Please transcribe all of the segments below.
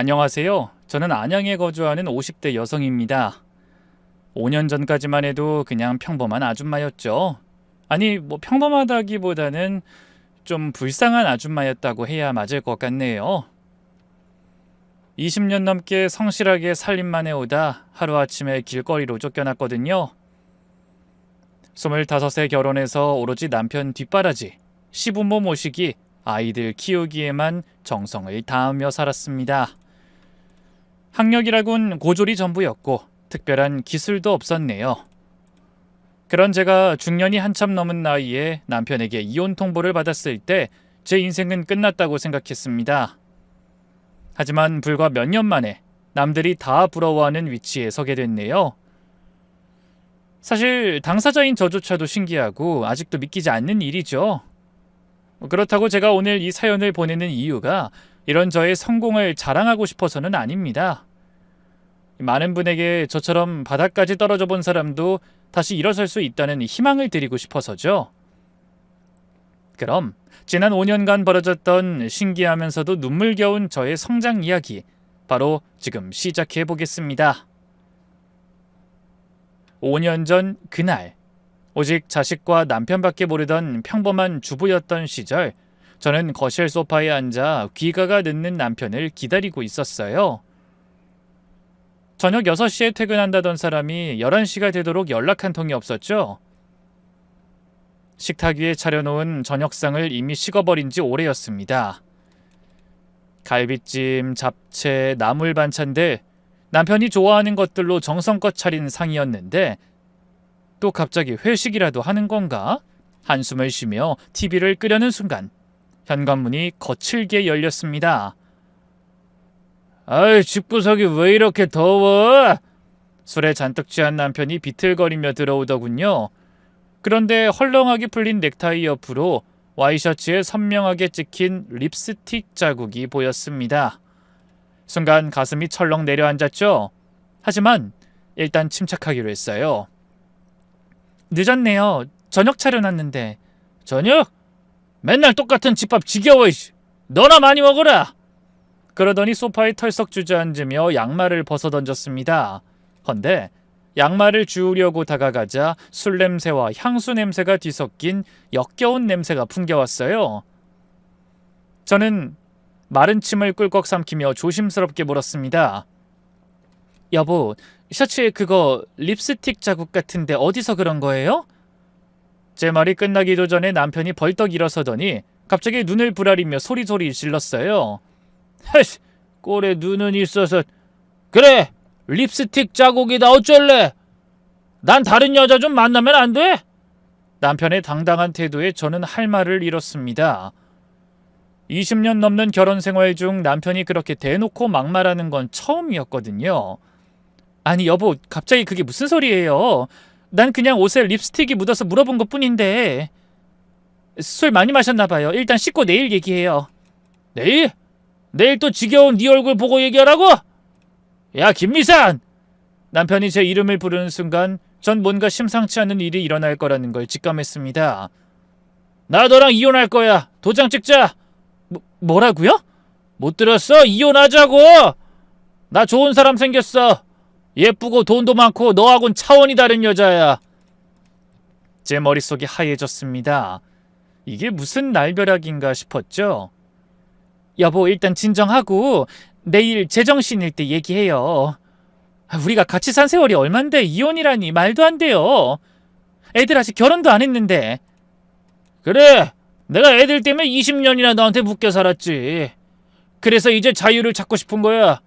안녕하세요. 저는 안양에 거주하는 50대 여성입니다. 5년 전까지만 해도 그냥 평범한 아줌마였죠. 아니, 평범하다기보다는 좀 불쌍한 아줌마였다고 해야 맞을 것 같네요. 20년 넘게 성실하게 살림만 해오다 하루아침에 길거리로 쫓겨났거든요. 25세 결혼해서 오로지 남편 뒷바라지, 시부모 모시기, 아이들 키우기에만 정성을 다하며 살았습니다. 학력이라곤 고졸이 전부였고 특별한 기술도 없었네요. 그런 제가 중년이 한참 넘은 나이에 남편에게 이혼 통보를 받았을 때 제 인생은 끝났다고 생각했습니다. 하지만 불과 몇 년 만에 남들이 다 부러워하는 위치에 서게 됐네요. 사실 당사자인 저조차도 신기하고 아직도 믿기지 않는 일이죠. 그렇다고 제가 오늘 이 사연을 보내는 이유가 이런 저의 성공을 자랑하고 싶어서는 아닙니다. 많은 분에게 저처럼 바닥까지 떨어져 본 사람도 다시 일어설 수 있다는 희망을 드리고 싶어서죠. 그럼 지난 5년간 벌어졌던 신기하면서도 눈물겨운 저의 성장 이야기 바로 지금 시작해 보겠습니다. 5년 전 그날, 오직 자식과 남편밖에 모르던 평범한 주부였던 시절, 저는 거실 소파에 앉아 귀가가 늦는 남편을 기다리고 있었어요. 저녁 6시에 퇴근한다던 사람이 11시가 되도록 연락 한 통이 없었죠. 식탁 위에 차려놓은 저녁상을 이미 식어버린 지 오래였습니다. 갈비찜, 잡채, 나물 반찬들, 남편이 좋아하는 것들로 정성껏 차린 상이었는데 또 갑자기 회식이라도 하는 건가? 한숨을 쉬며 TV를 끄려는 순간 현관문이 거칠게 열렸습니다. 아이, 집구석이 왜 이렇게 더워? 술에 잔뜩 취한 남편이 비틀거리며 들어오더군요. 그런데 헐렁하게 풀린 넥타이 옆으로 와이셔츠에 선명하게 찍힌 립스틱 자국이 보였습니다. 순간 가슴이 철렁 내려앉았죠. 하지만 일단 침착하기로 했어요. 늦었네요. 저녁 차려놨는데. 저녁? 맨날 똑같은 집밥 지겨워. 너나 많이 먹어라. 그러더니 소파에 털썩 주저앉으며 양말을 벗어던졌습니다. 헌데 양말을 주우려고 다가가자 술 냄새와 향수 냄새가 뒤섞인 역겨운 냄새가 풍겨왔어요. 저는 마른 침을 꿀꺽 삼키며 조심스럽게 물었습니다. 여보, 셔츠에 그거 립스틱 자국 같은데 어디서 그런 거예요? 제 말이 끝나기도 전에 남편이 벌떡 일어서더니 갑자기 눈을 부라리며 소리소리 질렀어요. 헤이, 꼴에 눈은 있어서. 그래, 립스틱 자국이다. 어쩔래? 난 다른 여자 좀 만나면 안 돼? 남편의 당당한 태도에 저는 할 말을 잃었습니다. 20년 넘는 결혼 생활 중 남편이 그렇게 대놓고 막말하는 건 처음이었거든요. 아니 여보, 갑자기 그게 무슨 소리예요? 난 그냥 옷에 립스틱이 묻어서 물어본 것뿐인데. 술 많이 마셨나 봐요. 일단 씻고 내일 얘기해요. 내일? 내일 또 지겨운 네 얼굴 보고 얘기하라고? 야, 김미산! 남편이 제 이름을 부르는 순간 전 뭔가 심상치 않은 일이 일어날 거라는 걸 직감했습니다. 나 너랑 이혼할 거야. 도장 찍자. 뭐라고요? 못 들었어? 이혼하자고! 나 좋은 사람 생겼어. 예쁘고 돈도 많고 너하고는 차원이 다른 여자야. 제 머릿속이 하얘졌습니다. 이게 무슨 날벼락인가 싶었죠. 여보, 일단 진정하고 내일 제정신일 때 얘기해요. 우리가 같이 산 세월이 얼만데 이혼이라니 말도 안 돼요. 애들 아직 결혼도 안 했는데. 그래, 내가 애들 때문에 20년이나 너한테 묶여 살았지. 그래서 이제 자유를 찾고 싶은 거야.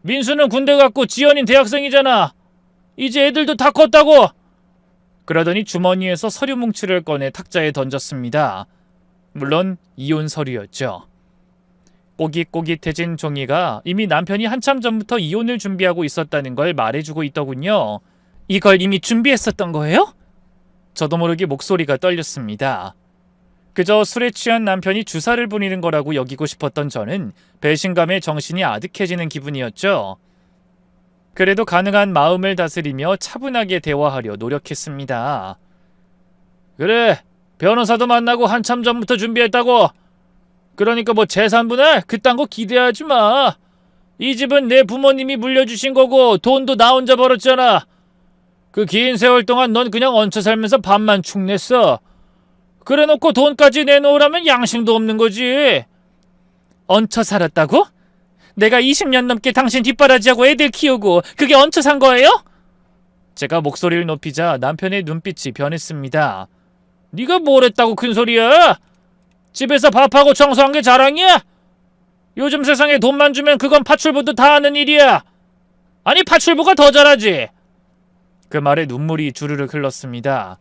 민수는 군대 갔고 지연인 대학생이잖아. 이제 애들도 다 컸다고. 그러더니 주머니에서 서류 뭉치를 꺼내 탁자에 던졌습니다. 물론 이혼 서류였죠. 꼬깃꼬깃해진 종이가 이미 남편이 한참 전부터 이혼을 준비하고 있었다는 걸 말해주고 있더군요. 이걸 이미 준비했었던 거예요? 저도 모르게 목소리가 떨렸습니다. 그저 술에 취한 남편이 주사를 부리는 거라고 여기고 싶었던 저는 배신감에 정신이 아득해지는 기분이었죠. 그래도 가능한 마음을 다스리며 차분하게 대화하려 노력했습니다. 그래, 변호사도 만나고 한참 전부터 준비했다고. 그러니까 뭐 재산분할 그딴 거 기대하지 마. 이 집은 내 부모님이 물려주신 거고 돈도 나 혼자 벌었잖아. 그 긴 세월 동안 넌 그냥 얹혀 살면서 밥만 축냈어. 그래놓고 돈까지 내놓으라면 양심도 없는 거지. 얹혀 살았다고? 내가 20년 넘게 당신 뒷바라지하고 애들 키우고 그게 얹혀 산 거예요? 제가 목소리를 높이자 남편의 눈빛이 변했습니다. 네가 뭘 했다고 큰소리야? 집에서 밥하고 청소한 게 자랑이야? 요즘 세상에 돈만 주면 그건 파출부도 다 하는 일이야. 아니 파출부가 더 잘하지. 그 말에 눈물이 주르륵 흘렀습니다.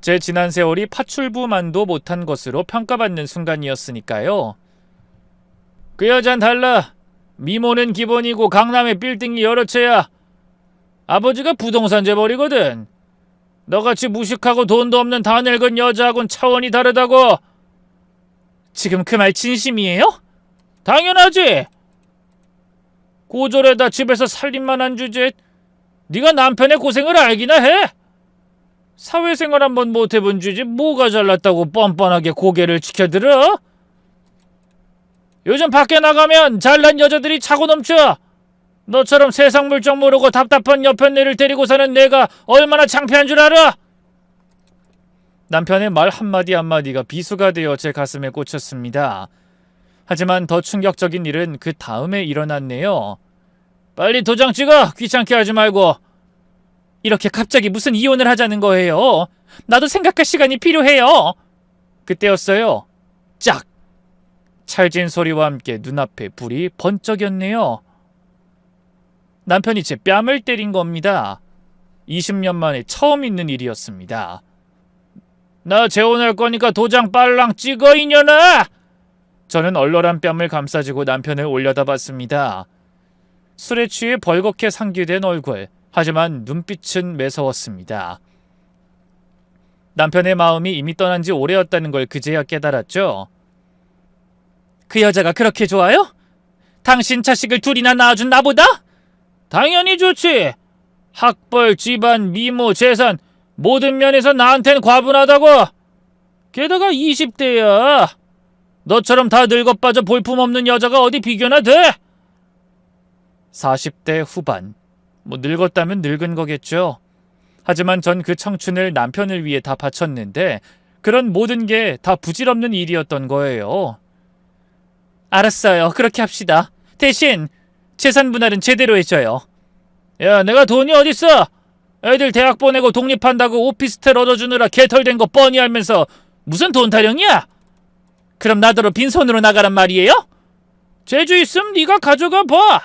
제 지난 세월이 파출부만도 못한 것으로 평가받는 순간이었으니까요. 그 여잔 달라. 미모는 기본이고 강남에 빌딩이 여러 채야. 아버지가 부동산 재벌이거든. 너같이 무식하고 돈도 없는 다 늙은 여자하고는 차원이 다르다고. 지금 그 말 진심이에요? 당연하지. 고졸에다 집에서 살림만 한 주제 네가 남편의 고생을 알기나 해? 사회생활 한번 못 해본 주제 뭐가 잘났다고 뻔뻔하게 고개를 치켜들어? 요즘 밖에 나가면 잘난 여자들이 차고 넘쳐. 너처럼 세상 물정 모르고 답답한 여편네를 데리고 사는 내가 얼마나 창피한 줄 알아? 남편의 말 한마디 한마디가 비수가 되어 제 가슴에 꽂혔습니다. 하지만 더 충격적인 일은 그 다음에 일어났네요. 빨리 도장 찍어! 귀찮게 하지 말고. 이렇게 갑자기 무슨 이혼을 하자는 거예요? 나도 생각할 시간이 필요해요. 그때였어요. 짝! 찰진 소리와 함께 눈앞에 불이 번쩍였네요. 남편이 제 뺨을 때린 겁니다. 20년 만에 처음 있는 일이었습니다. 나 재혼할 거니까 도장 빨랑 찍어 이년아! 저는 얼얼한 뺨을 감싸주고 남편을 올려다봤습니다. 술에 취해 벌겋게 상기된 얼굴, 하지만 눈빛은 매서웠습니다. 남편의 마음이 이미 떠난 지 오래였다는 걸 그제야 깨달았죠. 그 여자가 그렇게 좋아요? 당신 자식을 둘이나 낳아준 나보다? 당연히 좋지. 학벌, 집안, 미모, 재산 모든 면에서 나한텐 과분하다고. 게다가 20대야. 너처럼 다 늙어빠져 볼품없는 여자가 어디 비교나 돼? 40대 후반. 늙었다면 늙은 거겠죠. 하지만 전 그 청춘을 남편을 위해 다 바쳤는데 그런 모든 게 다 부질없는 일이었던 거예요. 알았어요. 그렇게 합시다. 대신 재산 분할은 제대로 해줘요. 야, 내가 돈이 어딨어? 애들 대학 보내고 독립한다고 오피스텔 얻어주느라 개털된 거 뻔히 알면서 무슨 돈 타령이야? 그럼 나더러 빈손으로 나가란 말이에요? 재주 있음 네가 가져가 봐.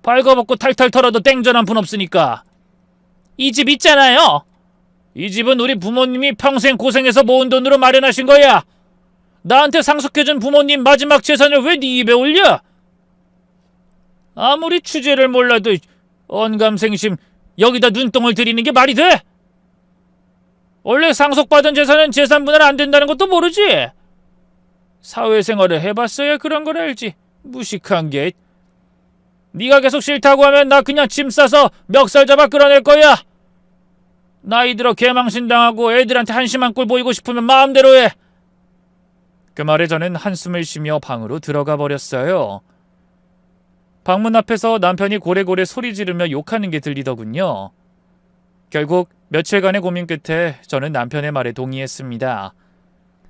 발거벗고 탈탈 털어도 땡전 한 푼 없으니까. 이 집 있잖아요. 이 집은 우리 부모님이 평생 고생해서 모은 돈으로 마련하신 거야. 나한테 상속해준 부모님 마지막 재산을 왜 네 입에 올려? 아무리 취재를 몰라도 언감생심 여기다 눈덩을 들이는 게 말이 돼? 원래 상속받은 재산은 재산 분할 안 된다는 것도 모르지? 사회생활을 해봤어야 그런 걸 알지. 무식한 게. 네가 계속 싫다고 하면 나 그냥 짐 싸서 멱살 잡아 끌어낼 거야. 나이 들어 개망신당하고 애들한테 한심한 꼴 보이고 싶으면 마음대로 해. 그 말에 저는 한숨을 쉬며 방으로 들어가 버렸어요. 방문 앞에서 남편이 고래고래 소리 지르며 욕하는 게 들리더군요. 결국 며칠간의 고민 끝에 저는 남편의 말에 동의했습니다.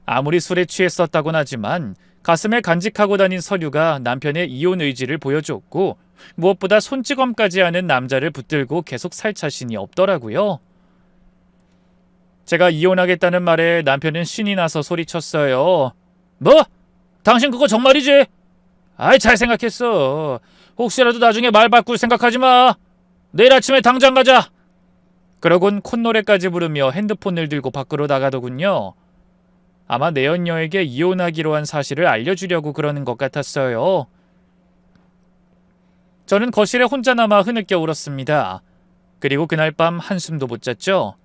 아무리 술에 취했었다곤 하지만 가슴에 간직하고 다닌 서류가 남편의 이혼 의지를 보여줬고 무엇보다 손찌검까지 하는 남자를 붙들고 계속 살 자신이 없더라고요. 제가 이혼하겠다는 말에 남편은 신이 나서 소리쳤어요. 뭐? 당신 그거 정말이지? 아이, 잘 생각했어. 혹시라도 나중에 말 바꿀 생각하지 마. 내일 아침에 당장 가자. 그러곤 콧노래까지 부르며 핸드폰을 들고 밖으로 나가더군요. 아마 내연녀에게 이혼하기로 한 사실을 알려주려고 그러는 것 같았어요. 저는 거실에 혼자 남아 흐느껴 울었습니다. 그리고 그날 밤 한숨도 못 잤죠.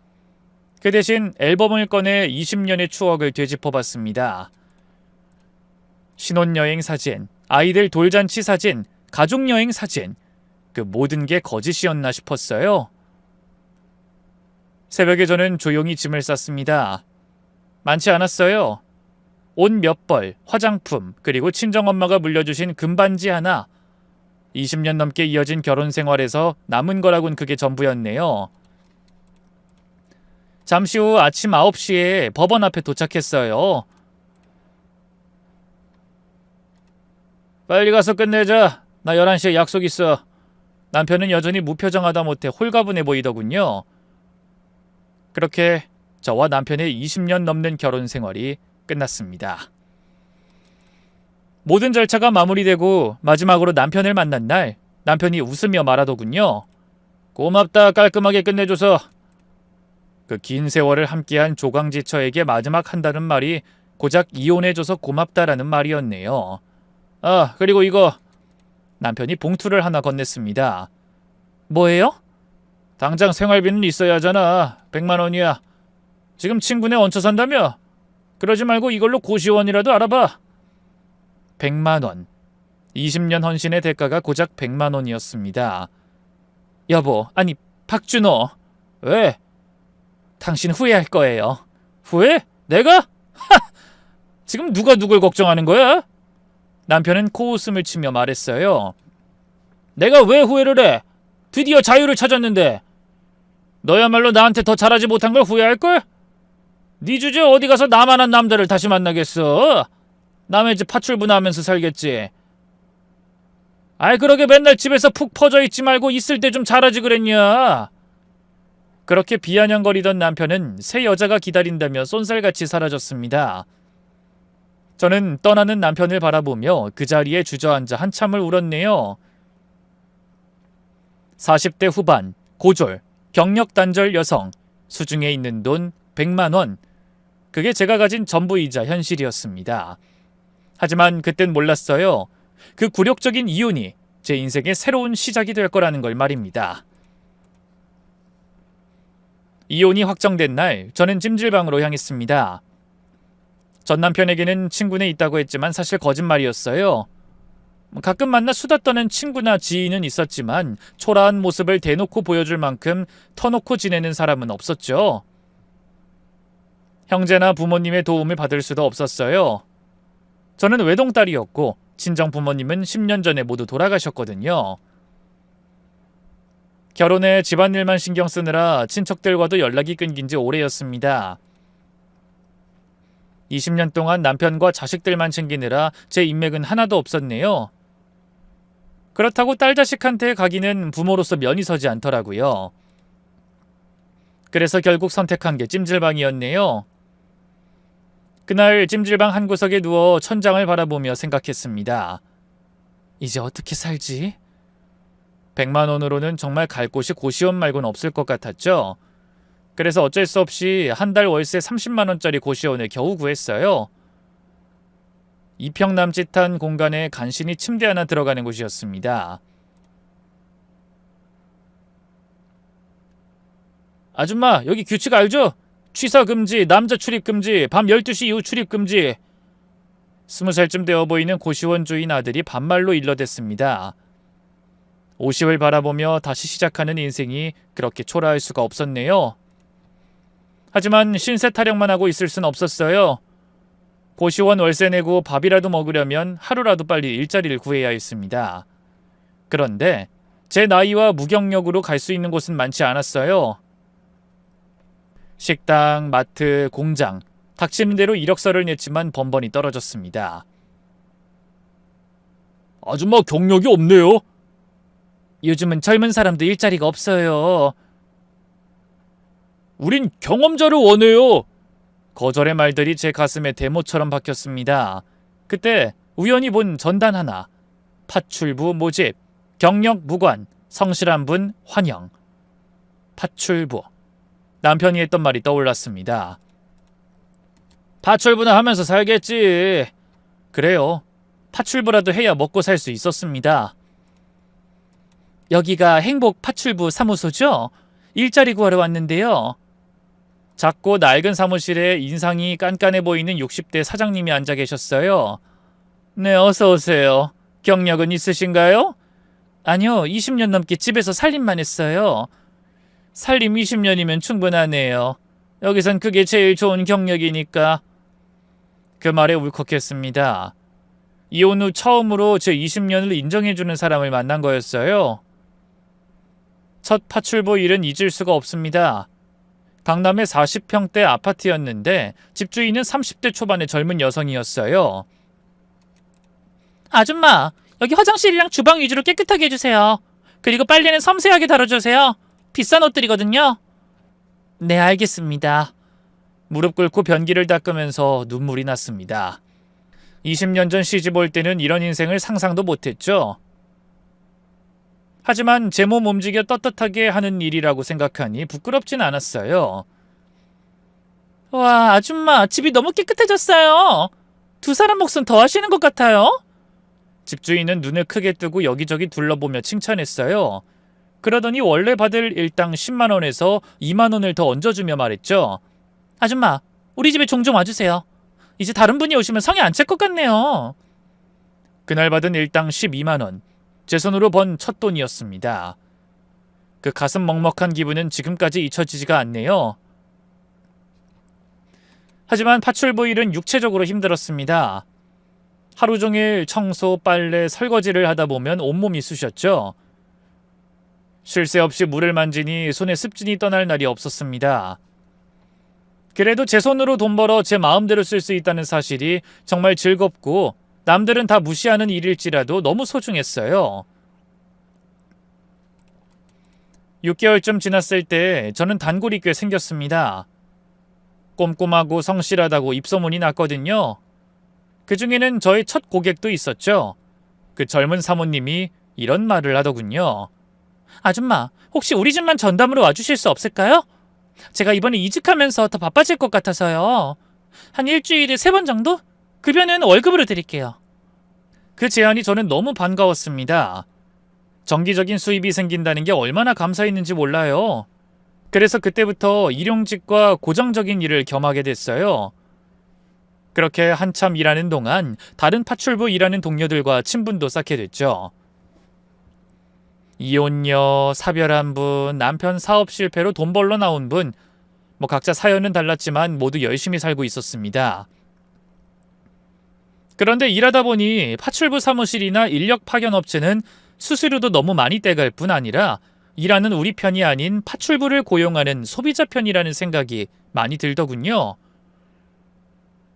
그 대신 앨범을 꺼내 20년의 추억을 되짚어봤습니다. 신혼여행 사진, 아이들 돌잔치 사진, 가족여행 사진, 그 모든 게 거짓이었나 싶었어요. 새벽에 저는 조용히 짐을 쌌습니다. 많지 않았어요. 옷 몇 벌, 화장품, 그리고 친정엄마가 물려주신 금반지 하나. 20년 넘게 이어진 결혼 생활에서 남은 거라곤 그게 전부였네요. 잠시 후 아침 9시에 법원 앞에 도착했어요. 빨리 가서 끝내자. 나 11시에 약속 있어. 남편은 여전히 무표정하다 못해 홀가분해 보이더군요. 그렇게 저와 남편의 20년 넘는 결혼 생활이 끝났습니다. 모든 절차가 마무리되고 마지막으로 남편을 만난 날 남편이 웃으며 말하더군요. 고맙다, 깔끔하게 끝내줘서. 그 긴 세월을 함께한 조강지처에게 마지막 한다는 말이 고작 이혼해줘서 고맙다라는 말이었네요. 아, 그리고 이거. 남편이 봉투를 하나 건넸습니다. 뭐예요? 당장 생활비는 있어야 하잖아. 100만 원이야. 지금 친구네 얹혀 산다며? 그러지 말고 이걸로 고시원이라도 알아봐. 100만 원. 20년 헌신의 대가가 고작 100만 원이었습니다. 여보, 아니 박준호. 왜? 당신 후회할 거예요. 후회? 내가? 하! 지금 누가 누굴 걱정하는 거야? 남편은 코웃음을 치며 말했어요. 내가 왜 후회를 해? 드디어 자유를 찾았는데. 너야말로 나한테 더 잘하지 못한 걸 후회할걸? 네 주제 어디 가서 나만한 남자를 다시 만나겠어? 남의 집 파출분하면서 살겠지. 아이, 그러게 맨날 집에서 푹 퍼져 있지 말고 있을 때 좀 잘하지 그랬냐? 그렇게 비아냥거리던 남편은 새 여자가 기다린다며 쏜살같이 사라졌습니다. 저는 떠나는 남편을 바라보며 그 자리에 주저앉아 한참을 울었네요. 40대 후반, 고졸, 경력 단절 여성, 수중에 있는 돈 100만 원. 그게 제가 가진 전부이자 현실이었습니다. 하지만 그땐 몰랐어요. 그 굴욕적인 이혼이 제 인생의 새로운 시작이 될 거라는 걸 말입니다. 이혼이 확정된 날 저는 찜질방으로 향했습니다. 전 남편에게는 친구네 있다고 했지만 사실 거짓말이었어요. 가끔 만나 수다 떠는 친구나 지인은 있었지만 초라한 모습을 대놓고 보여줄 만큼 터놓고 지내는 사람은 없었죠. 형제나 부모님의 도움을 받을 수도 없었어요. 저는 외동딸이었고 친정 부모님은 10년 전에 모두 돌아가셨거든요. 결혼해 집안일만 신경 쓰느라 친척들과도 연락이 끊긴 지 오래였습니다. 20년 동안 남편과 자식들만 챙기느라 제 인맥은 하나도 없었네요. 그렇다고 딸 자식한테 가기는 부모로서 면이 서지 않더라고요. 그래서 결국 선택한 게 찜질방이었네요. 그날 찜질방 한 구석에 누워 천장을 바라보며 생각했습니다. 이제 어떻게 살지? 100만 원으로는 정말 갈 곳이 고시원 말고는 없을 것 같았죠. 그래서 어쩔 수 없이 한 달 월세 30만 원짜리 고시원을 겨우 구했어요. 2평 남짓한 공간에 간신히 침대 하나 들어가는 곳이었습니다. 아줌마, 여기 규칙 알죠? 취사 금지, 남자 출입 금지, 밤 12시 이후 출입 금지. 20살쯤 되어 보이는 고시원 주인 아들이 반말로 일러댔습니다. 50을 바라보며 다시 시작하는 인생이 그렇게 초라할 수가 없었네요. 하지만 신세 타령만 하고 있을 순 없었어요. 고시원 월세 내고 밥이라도 먹으려면 하루라도 빨리 일자리를 구해야 했습니다. 그런데 제 나이와 무경력으로 갈 수 있는 곳은 많지 않았어요. 식당, 마트, 공장, 닥치는 대로 이력서를 냈지만 번번이 떨어졌습니다. 아줌마 경력이 없네요. 요즘은 젊은 사람도 일자리가 없어요. 우린 경험자를 원해요. 거절의 말들이 제 가슴에 대모처럼 박혔습니다. 그때 우연히 본 전단 하나. 파출부 모집, 경력 무관, 성실한 분 환영. 파출부. 남편이 했던 말이 떠올랐습니다. 파출부나 하면서 살겠지. 그래요. 파출부라도 해야 먹고 살 수 있었습니다. 여기가 행복 파출부 사무소죠? 일자리 구하러 왔는데요. 작고 낡은 사무실에 인상이 깐깐해 보이는 60대 사장님이 앉아 계셨어요. 네, 어서 오세요. 경력은 있으신가요? 아니요, 20년 넘게 집에서 살림만 했어요. 살림 20년이면 충분하네요. 여기선 그게 제일 좋은 경력이니까. 그 말에 울컥했습니다. 이혼 후 처음으로 제 20년을 인정해주는 사람을 만난 거였어요. 첫 파출부 일은 잊을 수가 없습니다. 강남의 40평대 아파트였는데 집주인은 30대 초반의 젊은 여성이었어요. 아줌마, 여기 화장실이랑 주방 위주로 깨끗하게 해주세요. 그리고 빨래는 섬세하게 다뤄주세요. 비싼 옷들이거든요. 네, 알겠습니다. 무릎 꿇고 변기를 닦으면서 눈물이 났습니다. 20년 전 시집 올 때는 이런 인생을 상상도 못했죠. 하지만 제 몸 움직여 떳떳하게 하는 일이라고 생각하니 부끄럽진 않았어요. 와, 아줌마, 집이 너무 깨끗해졌어요. 두 사람 몫은 더 하시는 것 같아요. 집주인은 눈을 크게 뜨고 여기저기 둘러보며 칭찬했어요. 그러더니 원래 받을 일당 10만 원에서 2만 원을 더 얹어주며 말했죠. 아줌마, 우리 집에 종종 와주세요. 이제 다른 분이 오시면 성에 안 찰 것 같네요. 그날 받은 일당 12만 원. 제 손으로 번 첫 돈이었습니다. 그 가슴 먹먹한 기분은 지금까지 잊혀지지가 않네요. 하지만 파출부 일은 육체적으로 힘들었습니다. 하루 종일 청소, 빨래, 설거지를 하다 보면 온몸이 쑤셨죠. 쉴 새 없이 물을 만지니 손에 습진이 떠날 날이 없었습니다. 그래도 제 손으로 돈 벌어 제 마음대로 쓸 수 있다는 사실이 정말 즐겁고 남들은 다 무시하는 일일지라도 너무 소중했어요. 6개월쯤 지났을 때 저는 단골이 꽤 생겼습니다. 꼼꼼하고 성실하다고 입소문이 났거든요. 그 중에는 저의 첫 고객도 있었죠. 그 젊은 사모님이 이런 말을 하더군요. 아줌마, 혹시 우리 집만 전담으로 와주실 수 없을까요? 제가 이번에 이직하면서 더 바빠질 것 같아서요. 한 일주일에 3번 정도? 급여는 월급으로 드릴게요. 그 제안이 저는 너무 반가웠습니다. 정기적인 수입이 생긴다는 게 얼마나 감사했는지 몰라요. 그래서 그때부터 일용직과 고정적인 일을 겸하게 됐어요. 그렇게 한참 일하는 동안 다른 파출부 일하는 동료들과 친분도 쌓게 됐죠. 이혼녀, 사별한 분, 남편 사업 실패로 돈 벌러 나온 분, 각자 사연은 달랐지만 모두 열심히 살고 있었습니다. 그런데 일하다 보니 파출부 사무실이나 인력 파견 업체는 수수료도 너무 많이 떼갈 뿐 아니라 일하는 우리 편이 아닌 파출부를 고용하는 소비자 편이라는 생각이 많이 들더군요.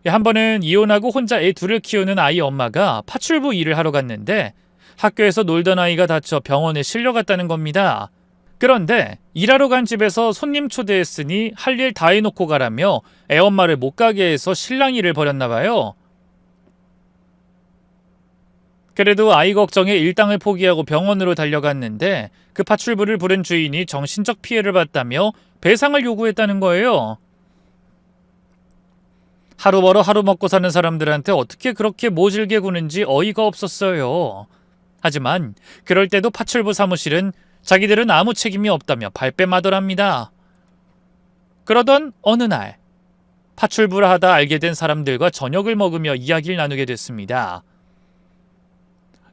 한 번은 이혼하고 혼자 애 둘을 키우는 아이 엄마가 파출부 일을 하러 갔는데 학교에서 놀던 아이가 다쳐 병원에 실려갔다는 겁니다. 그런데 일하러 간 집에서 손님 초대했으니 할 일 다 해놓고 가라며 애엄마를 못 가게 해서 실랑이를 벌였나 봐요. 그래도 아이 걱정에 일당을 포기하고 병원으로 달려갔는데 그 파출부를 부른 주인이 정신적 피해를 봤다며 배상을 요구했다는 거예요. 하루 벌어 하루 먹고 사는 사람들한테 어떻게 그렇게 모질게 구는지 어이가 없었어요. 하지만 그럴 때도 파출부 사무실은 자기들은 아무 책임이 없다며 발뺌하더랍니다. 그러던 어느 날 파출부를 하다 알게 된 사람들과 저녁을 먹으며 이야기를 나누게 됐습니다.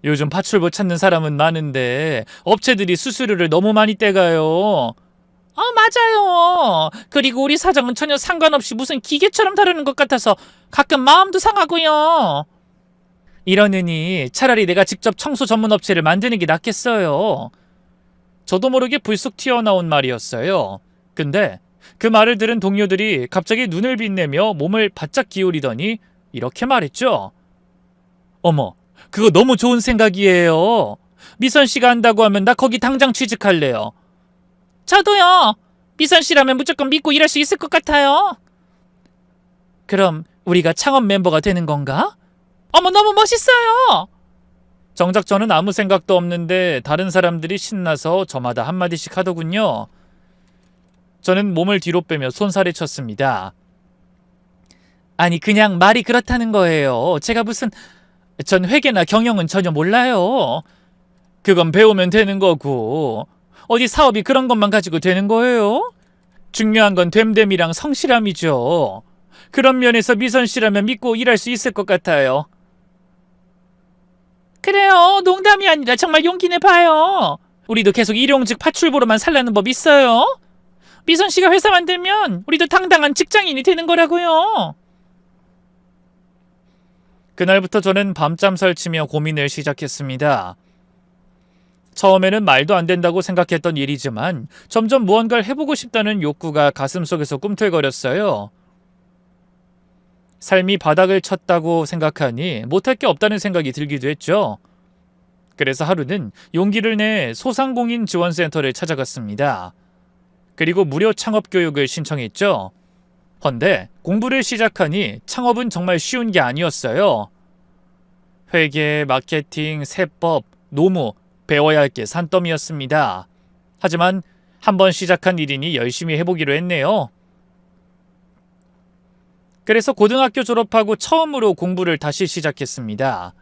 요즘 파출부 찾는 사람은 많은데 업체들이 수수료를 너무 많이 떼가요. 맞아요. 그리고 우리 사장은 전혀 상관없이 무슨 기계처럼 다루는 것 같아서 가끔 마음도 상하고요. 이러느니 차라리 내가 직접 청소 전문 업체를 만드는 게 낫겠어요. 저도 모르게 불쑥 튀어나온 말이었어요. 근데 그 말을 들은 동료들이 갑자기 눈을 빛내며 몸을 바짝 기울이더니 이렇게 말했죠. 어머, 그거 너무 좋은 생각이에요. 미선 씨가 한다고 하면 나 거기 당장 취직할래요. 저도요. 미선 씨라면 무조건 믿고 일할 수 있을 것 같아요. 그럼 우리가 창업 멤버가 되는 건가? 어머, 너무 멋있어요. 정작 저는 아무 생각도 없는데 다른 사람들이 신나서 저마다 한마디씩 하더군요. 저는 몸을 뒤로 빼며 손살에 쳤습니다. 아니, 그냥 말이 그렇다는 거예요. 제가 전 회계나 경영은 전혀 몰라요. 그건 배우면 되는 거고 어디 사업이 그런 것만 가지고 되는 거예요? 중요한 건 됨됨이랑 성실함이죠. 그런 면에서 미선 씨라면 믿고 일할 수 있을 것 같아요. 그래요. 농담이 아니라 정말 용기 내봐요. 우리도 계속 일용직 파출부로만 살라는 법 있어요. 미선 씨가 회사 만들면 우리도 당당한 직장인이 되는 거라고요. 그날부터 저는 밤잠 설치며 고민을 시작했습니다. 처음에는 말도 안 된다고 생각했던 일이지만 점점 무언가를 해보고 싶다는 욕구가 가슴속에서 꿈틀거렸어요. 삶이 바닥을 쳤다고 생각하니 못할 게 없다는 생각이 들기도 했죠. 그래서 하루는 용기를 내 소상공인 지원센터를 찾아갔습니다. 그리고 무료 창업 교육을 신청했죠. 헌데 공부를 시작하니 창업은 정말 쉬운 게 아니었어요. 회계, 마케팅, 세법, 노무, 배워야 할 게 산더미였습니다. 하지만 한번 시작한 일이니 열심히 해보기로 했네요. 그래서 고등학교 졸업하고 처음으로 공부를 다시 시작했습니다.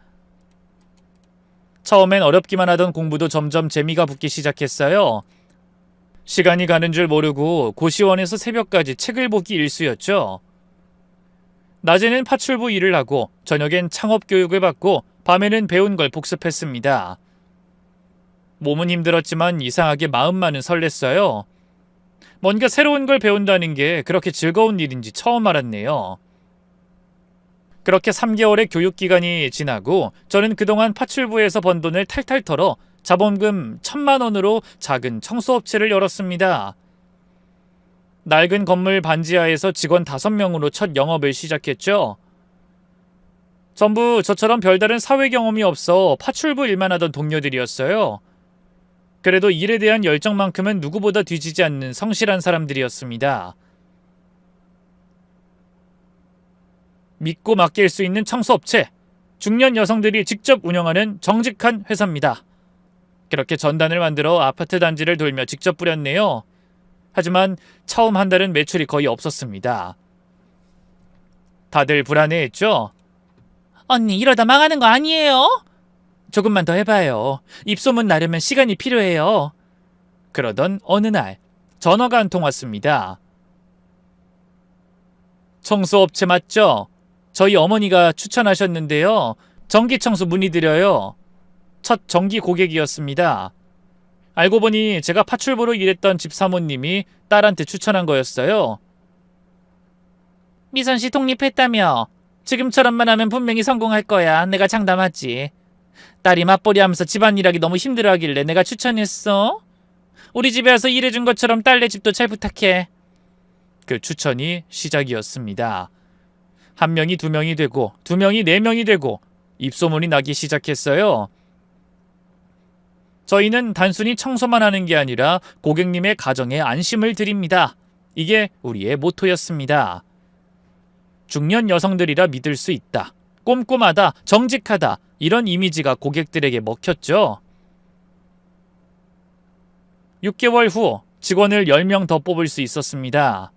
처음엔 어렵기만 하던 공부도 점점 재미가 붙기 시작했어요. 시간이 가는 줄 모르고 고시원에서 새벽까지 책을 보기 일쑤였죠. 낮에는 파출부 일을 하고 저녁엔 창업 교육을 받고 밤에는 배운 걸 복습했습니다. 몸은 힘들었지만 이상하게 마음만은 설렜어요. 뭔가 새로운 걸 배운다는 게 그렇게 즐거운 일인지 처음 알았네요. 그렇게 3개월의 교육기간이 지나고 저는 그동안 파출부에서 번 돈을 탈탈 털어 자본금 1,000만 원으로 작은 청소업체를 열었습니다. 낡은 건물 반지하에서 직원 5명으로 첫 영업을 시작했죠. 전부 저처럼 별다른 사회 경험이 없어 파출부 일만 하던 동료들이었어요. 그래도 일에 대한 열정만큼은 누구보다 뒤지지 않는 성실한 사람들이었습니다. 믿고 맡길 수 있는 청소업체, 중년 여성들이 직접 운영하는 정직한 회사입니다. 그렇게 전단을 만들어 아파트 단지를 돌며 직접 뿌렸네요. 하지만 처음 한 달은 매출이 거의 없었습니다. 다들 불안해했죠? 언니 이러다 망하는 거 아니에요? 조금만 더 해봐요. 입소문 나려면 시간이 필요해요. 그러던 어느 날 전화가 한 통 왔습니다. 청소업체 맞죠? 저희 어머니가 추천하셨는데요. 전기청소 문의드려요. 첫 정기 고객이었습니다. 알고 보니 제가 파출부로 일했던 집사모님이 딸한테 추천한 거였어요. 미선씨 독립했다며? 지금처럼만 하면 분명히 성공할 거야. 내가 장담하지. 딸이 맞벌이 하면서 집안일하기 너무 힘들어하길래 내가 추천했어. 우리 집에 와서 일해준 것처럼 딸네 집도 잘 부탁해. 그 추천이 시작이었습니다. 1명이 2명이 되고 2명이 4명이 되고 입소문이 나기 시작했어요. 저희는 단순히 청소만 하는 게 아니라 고객님의 가정에 안심을 드립니다. 이게 우리의 모토였습니다. 중년 여성들이라 믿을 수 있다. 꼼꼼하다, 정직하다, 이런 이미지가 고객들에게 먹혔죠. 6개월 후 직원을 10명 더 뽑을 수 있었습니다.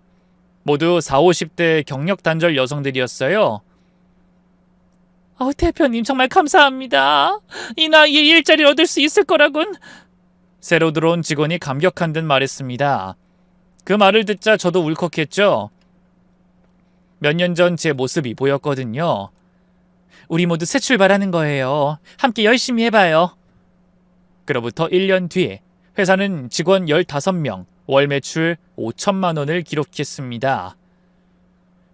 모두 40, 50대 경력 단절 여성들이었어요. 대표님 정말 감사합니다. 이 나이에 일자리를 얻을 수 있을 거라곤. 새로 들어온 직원이 감격한 듯 말했습니다. 그 말을 듣자 저도 울컥했죠. 몇 년 전 제 모습이 보였거든요. 우리 모두 새 출발하는 거예요. 함께 열심히 해봐요. 그로부터 1년 뒤 회사는 직원 15명, 월 매출 5천만 원을 기록했습니다.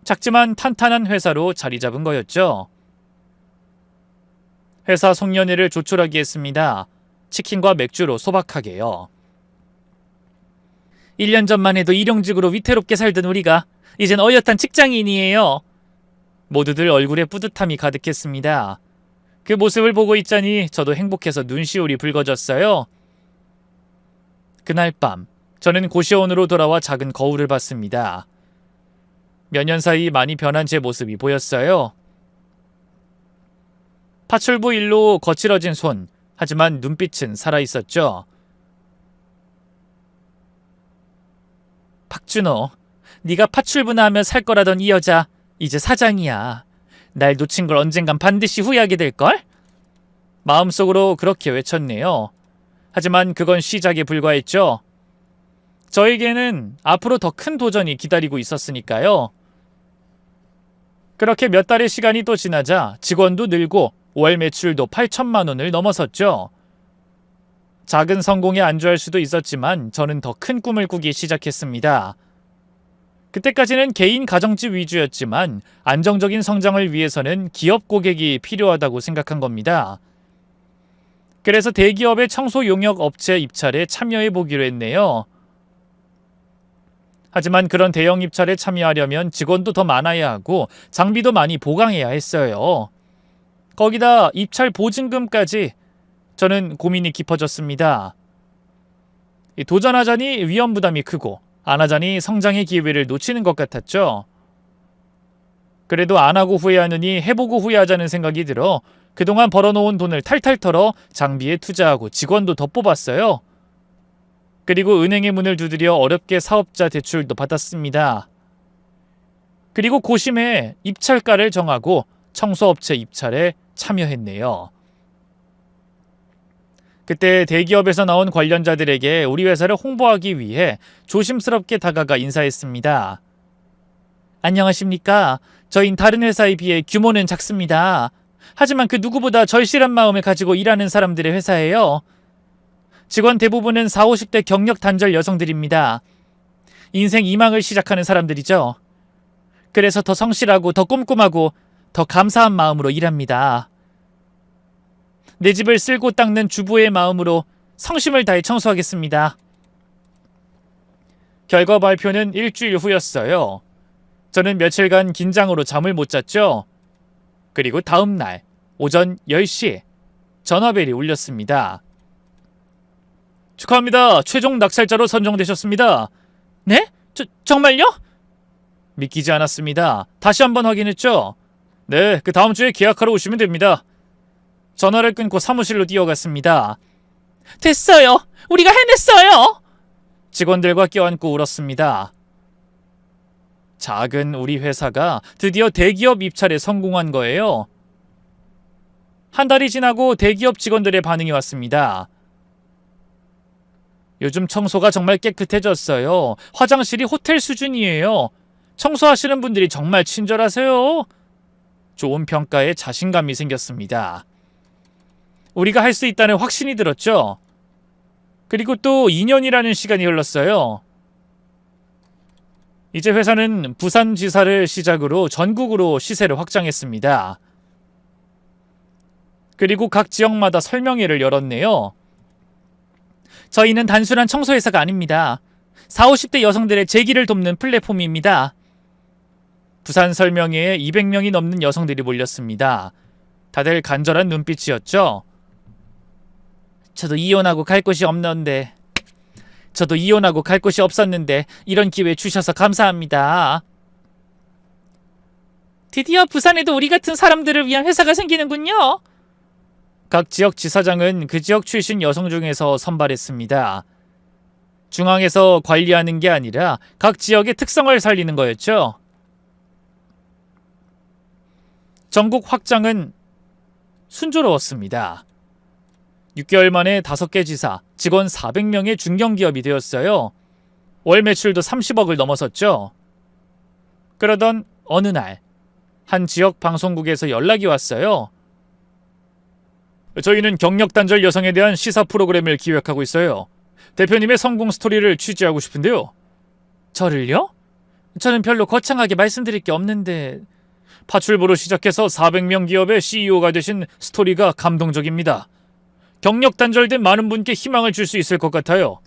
작지만 탄탄한 회사로 자리 잡은 거였죠. 회사 송년회를 조촐하게 했습니다. 치킨과 맥주로 소박하게요. 1년 전만 해도 일용직으로 위태롭게 살던 우리가 이젠 어엿한 직장인이에요. 모두들 얼굴에 뿌듯함이 가득했습니다. 그 모습을 보고 있자니 저도 행복해서 눈시울이 붉어졌어요. 그날 밤 저는 고시원으로 돌아와 작은 거울을 봤습니다. 몇 년 사이 많이 변한 제 모습이 보였어요. 파출부 일로 거칠어진 손, 하지만 눈빛은 살아있었죠. 박준호, 네가 파출부나 하면 살 거라던 이 여자 이제 사장이야. 날 놓친 걸 언젠간 반드시 후회하게 될걸? 마음속으로 그렇게 외쳤네요. 하지만 그건 시작에 불과했죠. 저에게는 앞으로 더 큰 도전이 기다리고 있었으니까요. 그렇게 몇 달의 시간이 또 지나자 직원도 늘고 월 매출도 8천만 원을 넘어섰죠. 작은 성공에 안주할 수도 있었지만 저는 더 큰 꿈을 꾸기 시작했습니다. 그때까지는 개인 가정집 위주였지만 안정적인 성장을 위해서는 기업 고객이 필요하다고 생각한 겁니다. 그래서 대기업의 청소 용역 업체 입찰에 참여해 보기로 했네요. 하지만 그런 대형 입찰에 참여하려면 직원도 더 많아야 하고 장비도 많이 보강해야 했어요. 거기다 입찰 보증금까지. 저는 고민이 깊어졌습니다. 도전하자니 위험 부담이 크고 안 하자니 성장의 기회를 놓치는 것 같았죠. 그래도 안 하고 후회하느니 해보고 후회하자는 생각이 들어 그동안 벌어놓은 돈을 탈탈 털어 장비에 투자하고 직원도 더 뽑았어요. 그리고 은행의 문을 두드려 어렵게 사업자 대출도 받았습니다. 그리고 고심해 입찰가를 정하고 청소업체 입찰에 참여했네요. 그때 대기업에서 나온 관련자들에게 우리 회사를 홍보하기 위해 조심스럽게 다가가 인사했습니다. 안녕하십니까. 저희는 다른 회사에 비해 규모는 작습니다. 하지만 그 누구보다 절실한 마음을 가지고 일하는 사람들의 회사예요. 직원 대부분은 40, 50대 경력 단절 여성들입니다. 인생 이망을 시작하는 사람들이죠. 그래서 더 성실하고 더 꼼꼼하고 더 감사한 마음으로 일합니다. 내 집을 쓸고 닦는 주부의 마음으로 성심을 다해 청소하겠습니다. 결과 발표는 일주일 후였어요. 저는 며칠간 긴장으로 잠을 못 잤죠. 그리고 다음 날 오전 10시 전화벨이 울렸습니다. 축하합니다. 최종 낙찰자로 선정되셨습니다. 네? 정말요? 믿기지 않았습니다. 다시 한번 확인했죠. 네, 그 다음 주에 계약하러 오시면 됩니다. 전화를 끊고 사무실로 뛰어갔습니다. 됐어요. 우리가 해냈어요. 직원들과 껴안고 울었습니다. 작은 우리 회사가 드디어 대기업 입찰에 성공한 거예요. 한 달이 지나고 대기업 직원들의 반응이 왔습니다. 요즘 청소가 정말 깨끗해졌어요. 화장실이 호텔 수준이에요. 청소하시는 분들이 정말 친절하세요. 좋은 평가에 자신감이 생겼습니다. 우리가 할 수 있다는 확신이 들었죠. 그리고 또 2년이라는 시간이 흘렀어요. 이제 회사는 부산지사를 시작으로 전국으로 시세를 확장했습니다. 그리고 각 지역마다 설명회를 열었네요. 저희는 단순한 청소회사가 아닙니다. 40, 50대 여성들의 재기를 돕는 플랫폼입니다. 부산 설명회에 200명이 넘는 여성들이 몰렸습니다. 다들 간절한 눈빛이었죠. 저도 이혼하고 갈 곳이 없었는데 이런 기회 주셔서 감사합니다. 드디어 부산에도 우리 같은 사람들을 위한 회사가 생기는군요. 각 지역 지사장은 그 지역 출신 여성 중에서 선발했습니다. 중앙에서 관리하는 게 아니라 각 지역의 특성을 살리는 거였죠. 전국 확장은 순조로웠습니다. 6개월 만에 5개 지사, 직원 400명의 중견기업이 되었어요. 월 매출도 30억을 넘어섰죠. 그러던 어느 날, 한 지역 방송국에서 연락이 왔어요. 저희는 경력 단절 여성에 대한 시사 프로그램을 기획하고 있어요. 대표님의 성공 스토리를 취재하고 싶은데요. 저를요? 저는 별로 거창하게 말씀드릴 게 없는데... 파출부로 시작해서 400명 기업의 CEO가 되신 스토리가 감동적입니다. 경력 단절된 많은 분께 희망을 줄 수 있을 것 같아요.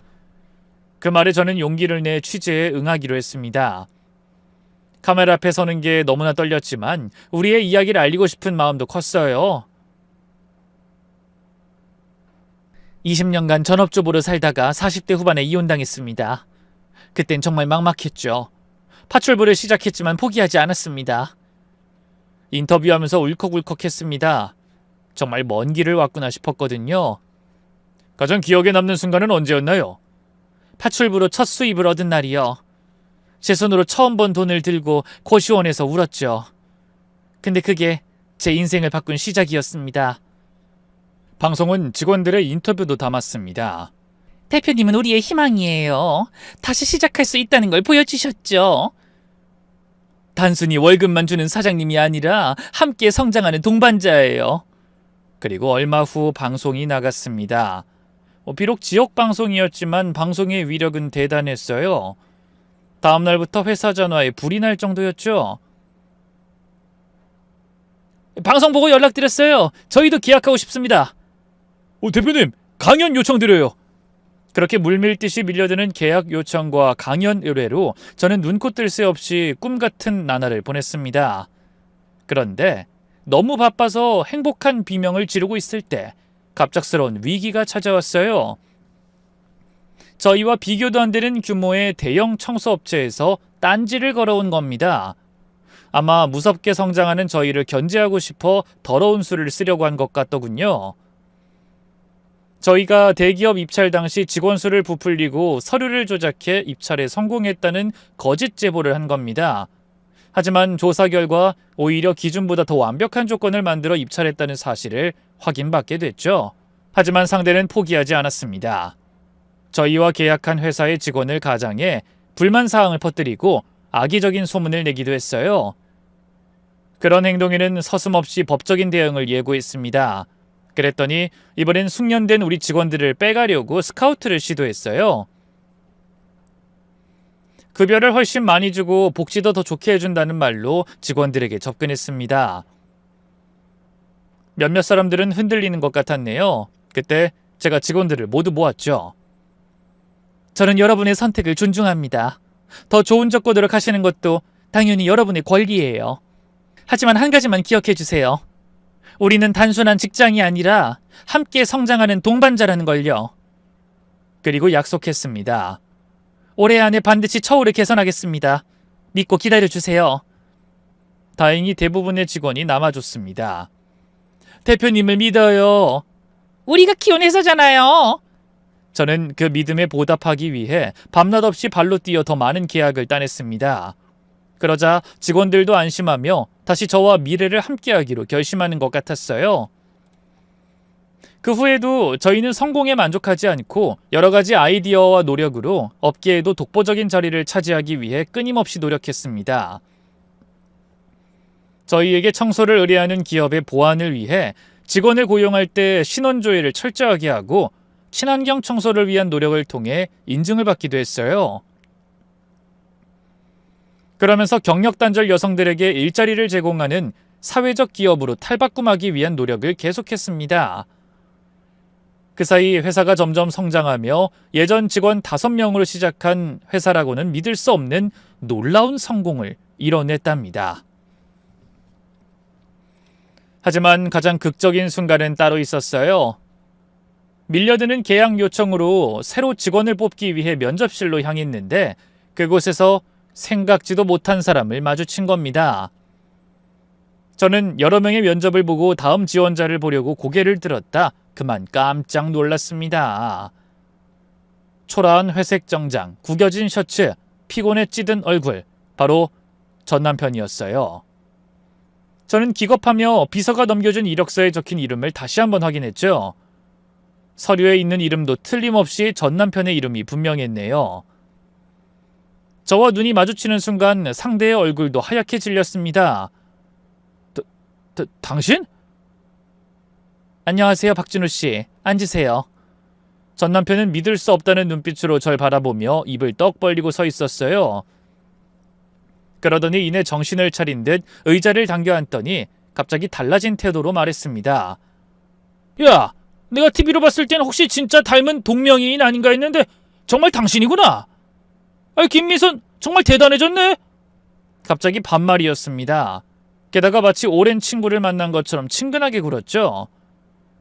그 말에 저는 용기를 내 취재에 응하기로 했습니다. 카메라 앞에 서는 게 너무나 떨렸지만 우리의 이야기를 알리고 싶은 마음도 컸어요. 20년간 전업주부로 살다가 40대 후반에 이혼당했습니다. 그땐 정말 막막했죠. 파출부를 시작했지만 포기하지 않았습니다. 인터뷰하면서 울컥울컥했습니다. 정말 먼 길을 왔구나 싶었거든요. 가장 기억에 남는 순간은 언제였나요? 파출부로 첫 수입을 얻은 날이요. 제 손으로 처음 번 돈을 들고 고시원에서 울었죠. 근데 그게 제 인생을 바꾼 시작이었습니다. 방송은 직원들의 인터뷰도 담았습니다. 대표님은 우리의 희망이에요. 다시 시작할 수 있다는 걸 보여주셨죠. 단순히 월급만 주는 사장님이 아니라 함께 성장하는 동반자예요. 그리고 얼마 후 방송이 나갔습니다. 비록 지역 방송이었지만 방송의 위력은 대단했어요. 다음 날부터 회사 전화에 불이 날 정도였죠. 방송 보고 연락드렸어요. 저희도 계약하고 싶습니다. 대표님, 강연 요청드려요. 그렇게 물밀듯이 밀려드는 계약 요청과 강연 의뢰로 저는 눈코 뜰 새 없이 꿈같은 나날을 보냈습니다. 그런데 너무 바빠서 행복한 비명을 지르고 있을 때 갑작스러운 위기가 찾아왔어요. 저희와 비교도 안 되는 규모의 대형 청소업체에서 딴지를 걸어온 겁니다. 아마 무섭게 성장하는 저희를 견제하고 싶어 더러운 수를 쓰려고 한 것 같더군요. 저희가 대기업 입찰 당시 직원 수를 부풀리고 서류를 조작해 입찰에 성공했다는 거짓 제보를 한 겁니다. 하지만 조사 결과 오히려 기준보다 더 완벽한 조건을 만들어 입찰했다는 사실을 확인받게 됐죠. 하지만 상대는 포기하지 않았습니다. 저희와 계약한 회사의 직원을 가장해 불만 사항을 퍼뜨리고 악의적인 소문을 내기도 했어요. 그런 행동에는 서슴없이 법적인 대응을 예고했습니다. 그랬더니 이번엔 숙련된 우리 직원들을 빼가려고 스카우트를 시도했어요. 급여를 훨씬 많이 주고 복지도 더 좋게 해준다는 말로 직원들에게 접근했습니다. 몇몇 사람들은 흔들리는 것 같았네요. 그때 제가 직원들을 모두 모았죠. 저는 여러분의 선택을 존중합니다. 더 좋은 조건으로 노력하시는 것도 당연히 여러분의 권리예요. 하지만 한 가지만 기억해 주세요. 우리는 단순한 직장이 아니라 함께 성장하는 동반자라는 걸요. 그리고 약속했습니다. 올해 안에 반드시 처우를 개선하겠습니다. 믿고 기다려주세요. 다행히 대부분의 직원이 남아줬습니다. 대표님을 믿어요. 우리가 키운 회사잖아요. 저는 그 믿음에 보답하기 위해 밤낮 없이 발로 뛰어 더 많은 계약을 따냈습니다. 그러자 직원들도 안심하며 다시 저와 미래를 함께하기로 결심하는 것 같았어요. 그 후에도 저희는 성공에 만족하지 않고 여러 가지 아이디어와 노력으로 업계에도 독보적인 자리를 차지하기 위해 끊임없이 노력했습니다. 저희에게 청소를 의뢰하는 기업의 보안을 위해 직원을 고용할 때 신원조회를 철저하게 하고 친환경 청소를 위한 노력을 통해 인증을 받기도 했어요. 그러면서 경력 단절 여성들에게 일자리를 제공하는 사회적 기업으로 탈바꿈하기 위한 노력을 계속했습니다. 그 사이 회사가 점점 성장하며 예전 직원 5명으로 시작한 회사라고는 믿을 수 없는 놀라운 성공을 이뤄냈답니다. 하지만 가장 극적인 순간은 따로 있었어요. 밀려드는 계약 요청으로 새로 직원을 뽑기 위해 면접실로 향했는데 그곳에서 생각지도 못한 사람을 마주친 겁니다. 저는 여러 명의 면접을 보고 다음 지원자를 보려고 고개를 들었다 그만 깜짝 놀랐습니다. 초라한 회색 정장, 구겨진 셔츠, 피곤에 찌든 얼굴, 바로 전 남편이었어요. 저는 기겁하며 비서가 넘겨준 이력서에 적힌 이름을 다시 한번 확인했죠. 서류에 있는 이름도 틀림없이 전 남편의 이름이 분명했네요. 저와 눈이 마주치는 순간 상대의 얼굴도 하얗게 질렸습니다. 당신? 안녕하세요, 박준호 씨. 앉으세요. 전 남편은 믿을 수 없다는 눈빛으로 절 바라보며 입을 떡 벌리고 서 있었어요. 그러더니 이내 정신을 차린 듯 의자를 당겨 앉더니 갑자기 달라진 태도로 말했습니다. 야, 내가 TV로 봤을 땐 혹시 진짜 닮은 동명이인 아닌가 했는데 정말 당신이구나. 김미선 정말 대단해졌네. 갑자기 반말이었습니다. 게다가 마치 오랜 친구를 만난 것처럼 친근하게 굴었죠.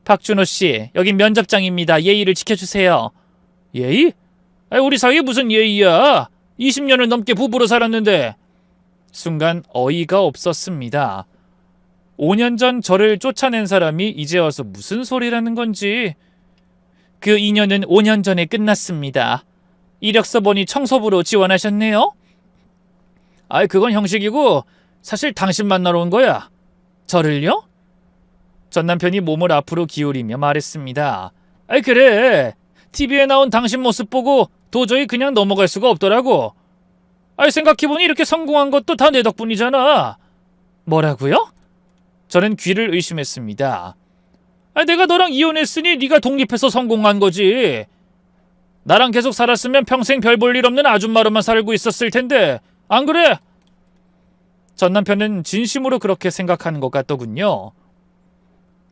박준호 씨, 여긴 면접장입니다. 예의를 지켜주세요. 예의? 우리 사이에 무슨 예의야. 20년을 넘게 부부로 살았는데. 순간 어이가 없었습니다. 5년 전 저를 쫓아낸 사람이 이제 와서 무슨 소리라는 건지. 그 인연은 5년 전에 끝났습니다. 이력서 보니 청소부로 지원하셨네요? 그건 형식이고 사실 당신 만나러 온 거야. 저를요? 전 남편이 몸을 앞으로 기울이며 말했습니다. 그래. TV에 나온 당신 모습 보고 도저히 그냥 넘어갈 수가 없더라고. 생각해보니 이렇게 성공한 것도 다 내 덕분이잖아. 뭐라고요? 저는 귀를 의심했습니다. 내가 너랑 이혼했으니 네가 독립해서 성공한 거지. 나랑 계속 살았으면 평생 별 볼 일 없는 아줌마로만 살고 있었을 텐데 안 그래? 전 남편은 진심으로 그렇게 생각하는 것 같더군요.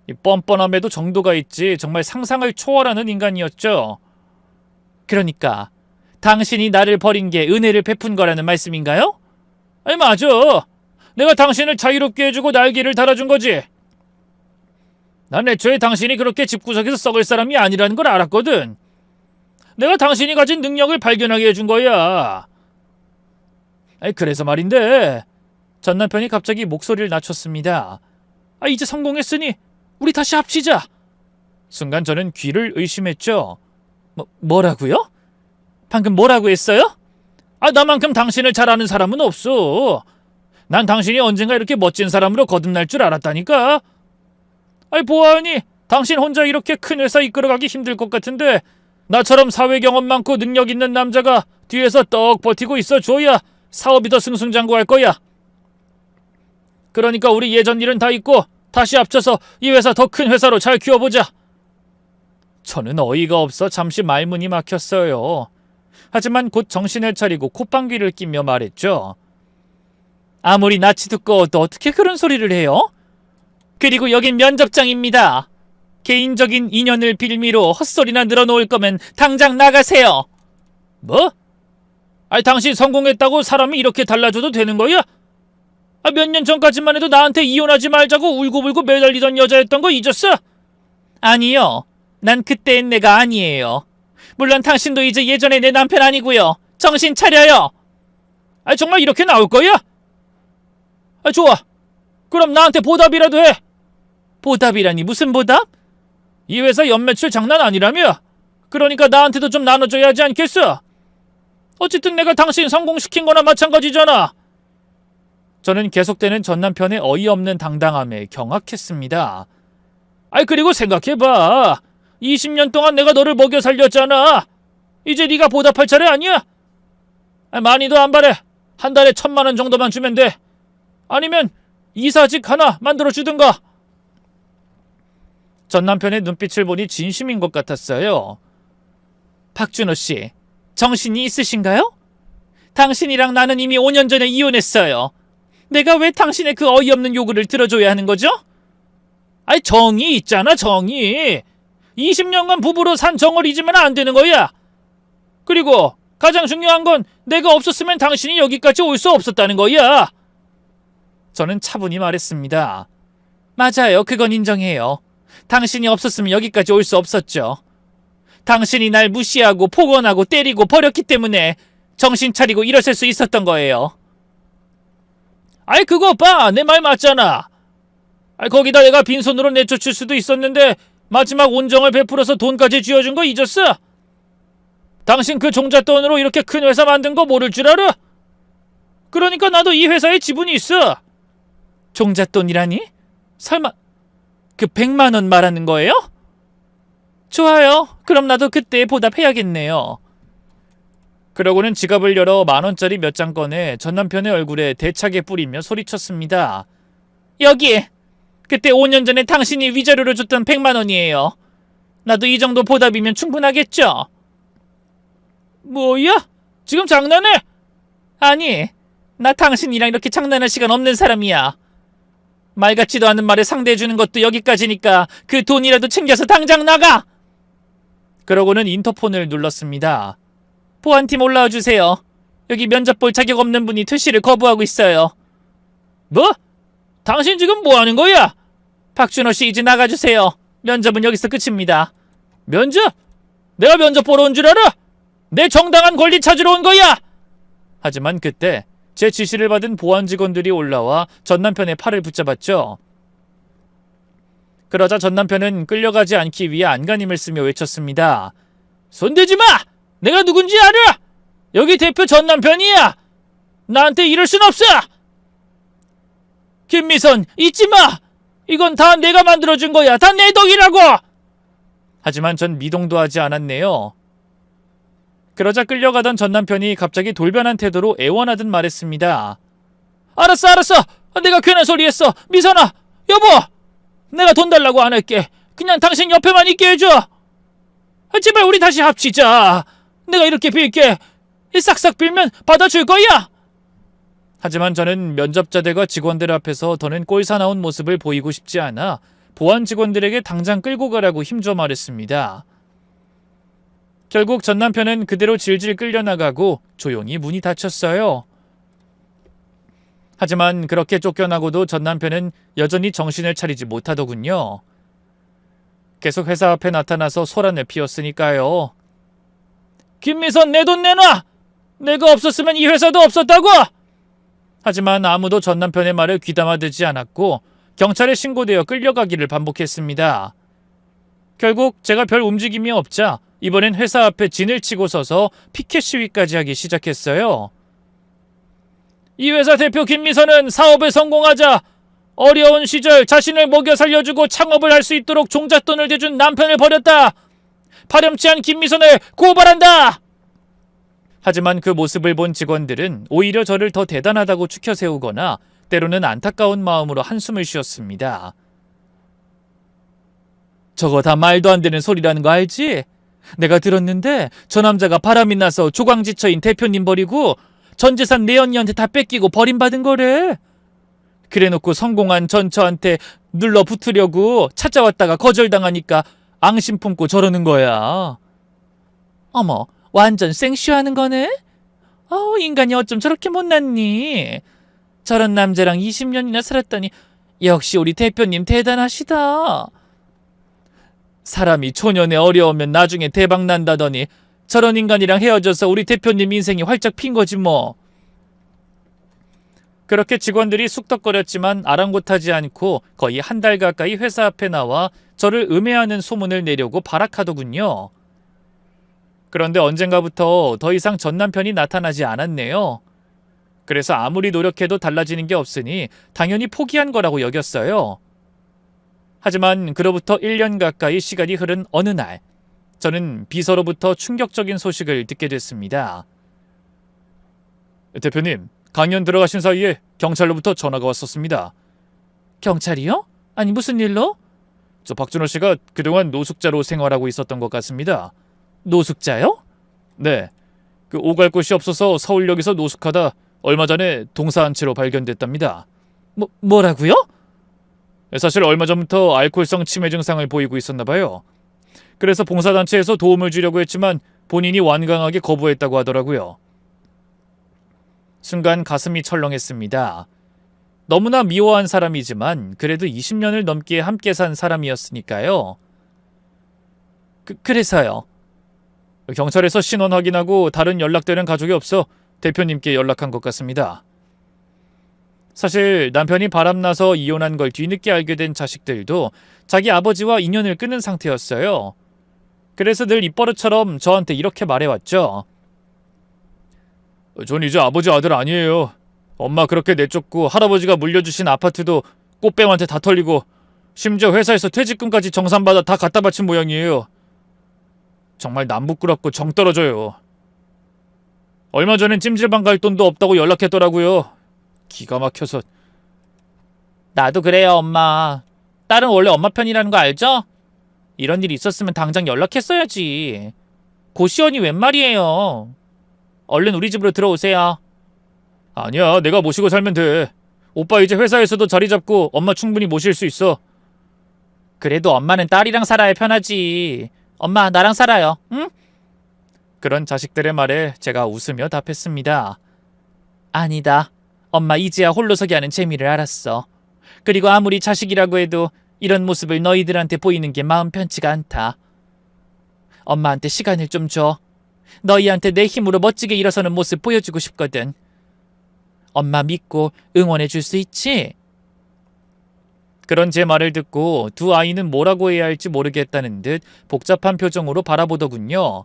이 뻔뻔함에도 정도가 있지 정말 상상을 초월하는 인간이었죠. 그러니까 당신이 나를 버린 게 은혜를 베푼 거라는 말씀인가요? 아니 맞아. 내가 당신을 자유롭게 해주고 날개를 달아준 거지. 난 애초에 당신이 그렇게 집구석에서 썩을 사람이 아니라는 걸 알았거든. 내가 당신이 가진 능력을 발견하게 해준 거야. 아니 그래서 말인데 전 남편이 갑자기 목소리를 낮췄습니다. 이제 성공했으니 우리 다시 합치자. 순간 저는 귀를 의심했죠. 뭐라고요? 방금 뭐라고 했어요? 나만큼 당신을 잘 아는 사람은 없어. 난 당신이 언젠가 이렇게 멋진 사람으로 거듭날 줄 알았다니까. 보아하니 당신 혼자 이렇게 큰 회사 이끌어가기 힘들 것 같은데 나처럼 사회 경험 많고 능력 있는 남자가 뒤에서 떡 버티고 있어줘야 사업이 더 승승장구할 거야. 그러니까 우리 예전 일은 다 잊고 다시 합쳐서 이 회사 더 큰 회사로 잘 키워보자. 저는 어이가 없어 잠시 말문이 막혔어요. 하지만 곧 정신을 차리고 콧방귀를 끼며 말했죠. 아무리 낯이 두꺼워도 어떻게 그런 소리를 해요? 그리고 여긴 면접장입니다. 개인적인 인연을 빌미로 헛소리나 늘어놓을 거면 당장 나가세요. 뭐? 당신 성공했다고 사람이 이렇게 달라져도 되는 거야? 몇 년 전까지만 해도 나한테 이혼하지 말자고 울고불고 매달리던 여자였던 거 잊었어? 아니요. 난 그때의 내가 아니에요. 물론 당신도 이제 예전의 내 남편 아니고요. 정신 차려요. 정말 이렇게 나올 거야? 좋아. 그럼 나한테 보답이라도 해. 보답이라니 무슨 보답? 이 회사 연매출 장난 아니라며? 그러니까 나한테도 좀 나눠줘야 하지 않겠어? 어쨌든 내가 당신 성공시킨 거나 마찬가지잖아. 저는 계속되는 전 남편의 어이없는 당당함에 경악했습니다. 그리고 생각해봐. 20년 동안 내가 너를 먹여 살렸잖아. 이제 네가 보답할 차례 아니야? 많이도 안 바래. 한 달에 1,000만 원 정도만 주면 돼. 아니면 이사직 하나 만들어주든가. 전 남편의 눈빛을 보니 진심인 것 같았어요. 박준호 씨, 정신이 있으신가요? 당신이랑 나는 이미 5년 전에 이혼했어요. 내가 왜 당신의 그 어이없는 요구를 들어줘야 하는 거죠? 정이 있잖아, 정이. 20년간 부부로 산 정을 잊으면 안 되는 거야. 그리고 가장 중요한 건 내가 없었으면 당신이 여기까지 올 수 없었다는 거야. 저는 차분히 말했습니다. 맞아요, 그건 인정해요. 당신이 없었으면 여기까지 올 수 없었죠. 당신이 날 무시하고 폭언하고 때리고 버렸기 때문에 정신 차리고 일어설 수 있었던 거예요. 그거 봐, 내 말 맞잖아. 거기다 내가 빈손으로 내쫓을 수도 있었는데 마지막 온정을 베풀어서 돈까지 쥐어준 거 잊었어? 당신 그 종잣돈으로 이렇게 큰 회사 만든 거 모를 줄 알아? 그러니까 나도 이 회사에 지분이 있어. 종잣돈이라니? 설마 그 100만 원 말하는 거예요? 좋아요. 그럼 나도 그때 보답해야겠네요. 그러고는 지갑을 열어 10,000원짜리 몇 장 꺼내 전 남편의 얼굴에 대차게 뿌리며 소리쳤습니다. 여기! 그때 5년 전에 당신이 위자료로 줬던 100만 원이에요. 나도 이 정도 보답이면 충분하겠죠? 뭐야? 지금 장난해? 아니, 나 당신이랑 이렇게 장난할 시간 없는 사람이야. 말 같지도 않은 말에 상대해주는 것도 여기까지니까 그 돈이라도 챙겨서 당장 나가! 그러고는 인터폰을 눌렀습니다. 보안팀 올라와 주세요. 여기 면접 볼 자격 없는 분이 퇴실을 거부하고 있어요. 뭐? 당신 지금 뭐 하는 거야? 박준호 씨 이제 나가주세요. 면접은 여기서 끝입니다. 면접? 내가 면접 보러 온 줄 알아? 내 정당한 권리 찾으러 온 거야! 하지만 그때 제 지시를 받은 보안 직원들이 올라와 전 남편의 팔을 붙잡았죠. 그러자 전 남편은 끌려가지 않기 위해 안간힘을 쓰며 외쳤습니다. 손대지 마! 내가 누군지 알아! 여기 대표 전 남편이야! 나한테 이럴 순 없어! 김미선, 잊지 마! 이건 다 내가 만들어준 거야! 다 내 덕이라고! 하지만 전 미동도 하지 않았네요. 그러자 끌려가던 전 남편이 갑자기 돌변한 태도로 애원하듯 말했습니다. 알았어! 내가 괜한 소리 했어! 미선아! 여보! 내가 돈 달라고 안 할게. 그냥 당신 옆에만 있게 해줘! 제발 우리 다시 합치자! 내가 이렇게 빌게. 싹싹 빌면 받아줄 거야. 하지만 저는 면접자들과 직원들 앞에서 더는 꼴사나운 모습을 보이고 싶지 않아 보안 직원들에게 당장 끌고 가라고 힘줘 말했습니다. 결국 전 남편은 그대로 질질 끌려나가고 조용히 문이 닫혔어요. 하지만 그렇게 쫓겨나고도 전 남편은 여전히 정신을 차리지 못하더군요. 계속 회사 앞에 나타나서 소란을 피웠으니까요. 김미선, 내 돈 내놔! 내가 없었으면 이 회사도 없었다고! 하지만 아무도 전 남편의 말을 귀담아듣지 않았고 경찰에 신고되어 끌려가기를 반복했습니다. 결국 제가 별 움직임이 없자 이번엔 회사 앞에 진을 치고 서서 피켓 시위까지 하기 시작했어요. 이 회사 대표 김미선은 사업에 성공하자 어려운 시절 자신을 먹여 살려주고 창업을 할 수 있도록 종잣돈을 대준 남편을 버렸다. 파렴치 않은 김미선을 고발한다. 하지만 그 모습을 본 직원들은 오히려 저를 더 대단하다고 추켜 세우거나 때로는 안타까운 마음으로 한숨을 쉬었습니다. 저거 다 말도 안 되는 소리라는 거 알지? 내가 들었는데 저 남자가 바람이 나서 조강지처인 대표님 버리고 전 재산 내 언니한테 다 뺏기고 버림받은 거래. 그래놓고 성공한 전처한테 눌러붙으려고 찾아왔다가 거절당하니까 앙심 품고 저러는 거야. 어머, 완전 생쇼하는 거네? 인간이 어쩜 저렇게 못났니? 저런 남자랑 20년이나 살았더니 역시 우리 대표님 대단하시다. 사람이 초년에 어려우면 나중에 대박 난다더니 저런 인간이랑 헤어져서 우리 대표님 인생이 활짝 핀 거지 뭐. 그렇게 직원들이 쑥덕거렸지만 아랑곳하지 않고 거의 한 달 가까이 회사 앞에 나와 저를 음해하는 소문을 내려고 발악하더군요. 그런데 언젠가부터 더 이상 전 남편이 나타나지 않았네요. 그래서 아무리 노력해도 달라지는 게 없으니 당연히 포기한 거라고 여겼어요. 하지만 그로부터 1년 가까이 시간이 흐른 어느 날 저는 비서로부터 충격적인 소식을 듣게 됐습니다. 대표님, 강연 들어가신 사이에 경찰로부터 전화가 왔었습니다. 경찰이요? 아니 무슨 일로? 저 박준호 씨가 그동안 노숙자로 생활하고 있었던 것 같습니다. 노숙자요? 네. 그 오갈 곳이 없어서 서울역에서 노숙하다 얼마 전에 동사한 채로 발견됐답니다. 뭐라고요? 사실 얼마 전부터 알코올성 치매 증상을 보이고 있었나 봐요. 그래서 봉사단체에서 도움을 주려고 했지만 본인이 완강하게 거부했다고 하더라고요. 순간 가슴이 철렁했습니다. 너무나 미워한 사람이지만 그래도 20년을 넘게 함께 산 사람이었으니까요. 그래서요. 경찰에서 신원 확인하고 다른 연락되는 가족이 없어 대표님께 연락한 것 같습니다. 사실 남편이 바람나서 이혼한 걸 뒤늦게 알게 된 자식들도 자기 아버지와 인연을 끊은 상태였어요. 그래서 늘 입버릇처럼 저한테 이렇게 말해왔죠. 전 이제 아버지 아들 아니에요. 엄마 그렇게 내쫓고 할아버지가 물려주신 아파트도 꽃뱀한테 다 털리고 심지어 회사에서 퇴직금까지 정산받아 다 갖다 바친 모양이에요. 정말 남 부끄럽고 정 떨어져요. 얼마 전엔 찜질방 갈 돈도 없다고 연락했더라고요. 기가 막혀서. 나도 그래요, 엄마. 딸은 원래 엄마 편이라는 거 알죠? 이런 일이 있었으면 당장 연락했어야지. 고시원이 웬 말이에요. 얼른 우리 집으로 들어오세요. 아니야, 내가 모시고 살면 돼. 오빠 이제 회사에서도 자리 잡고 엄마 충분히 모실 수 있어. 그래도 엄마는 딸이랑 살아야 편하지. 엄마, 나랑 살아요, 응? 그런 자식들의 말에 제가 웃으며 답했습니다. 아니다. 엄마 이제야 홀로서기 하는 재미를 알았어. 그리고 아무리 자식이라고 해도 이런 모습을 너희들한테 보이는 게 마음 편치가 않다. 엄마한테 시간을 좀 줘. 너희한테 내 힘으로 멋지게 일어서는 모습 보여주고 싶거든. 엄마 믿고 응원해 줄 수 있지? 그런 제 말을 듣고 두 아이는 뭐라고 해야 할지 모르겠다는 듯 복잡한 표정으로 바라보더군요.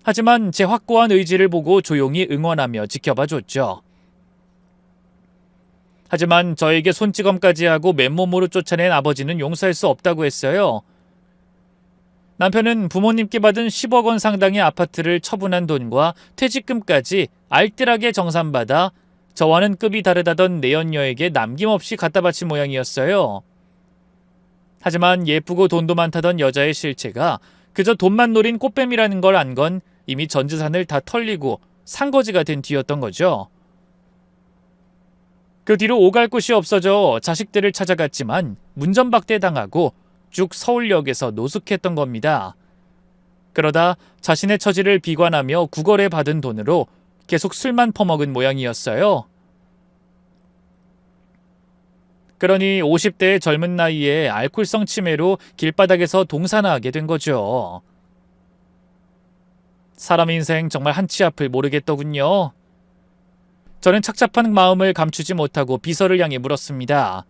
하지만 제 확고한 의지를 보고 조용히 응원하며 지켜봐줬죠. 하지만 저에게 손찌검까지 하고 맨몸으로 쫓아낸 아버지는 용서할 수 없다고 했어요. 남편은 부모님께 받은 10억 원 상당의 아파트를 처분한 돈과 퇴직금까지 알뜰하게 정산받아 저와는 급이 다르다던 내연녀에게 남김없이 갖다 바친 모양이었어요. 하지만 예쁘고 돈도 많다던 여자의 실체가 그저 돈만 노린 꽃뱀이라는 걸 안 건 이미 전 재산을 다 털리고 산거지가 된 뒤였던 거죠. 그 뒤로 오갈 곳이 없어져 자식들을 찾아갔지만 문전박대당하고 쭉 서울역에서 노숙했던 겁니다. 그러다 자신의 처지를 비관하며 구걸에 받은 돈으로 계속 술만 퍼먹은 모양이었어요. 그러니 50대의 젊은 나이에 알코올성 치매로 길바닥에서 동사나하게 된 거죠. 사람 인생 정말 한치 앞을 모르겠더군요. 저는 착잡한 마음을 감추지 못하고 비서를 향해 물었습니다.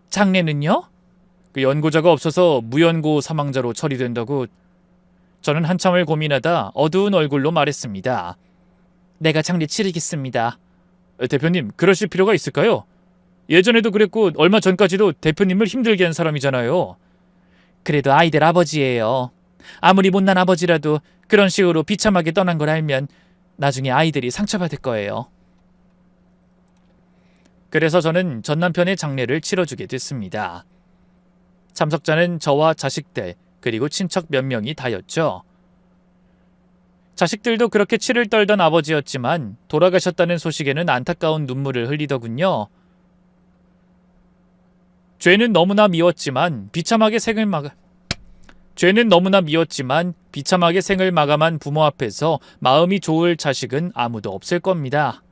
장례는요? 그 연고자가 없어서 무연고 사망자로 처리된다고. 저는 한참을 고민하다 어두운 얼굴로 말했습니다. 내가 장례 치르겠습니다. 대표님, 그러실 필요가 있을까요? 예전에도 그랬고 얼마 전까지도 대표님을 힘들게 한 사람이잖아요. 그래도 아이들 아버지예요. 아무리 못난 아버지라도 그런 식으로 비참하게 떠난 걸 알면 나중에 아이들이 상처받을 거예요. 그래서 저는 전 남편의 장례를 치러주게 됐습니다. 참석자는 저와 자식들 그리고 친척 몇 명이 다였죠. 자식들도 그렇게 치를 떨던 아버지였지만 돌아가셨다는 소식에는 안타까운 눈물을 흘리더군요. 죄는 너무나 미웠지만 비참하게 생을 마감한 부모 앞에서 마음이 좋을 자식은 아무도 없을 겁니다.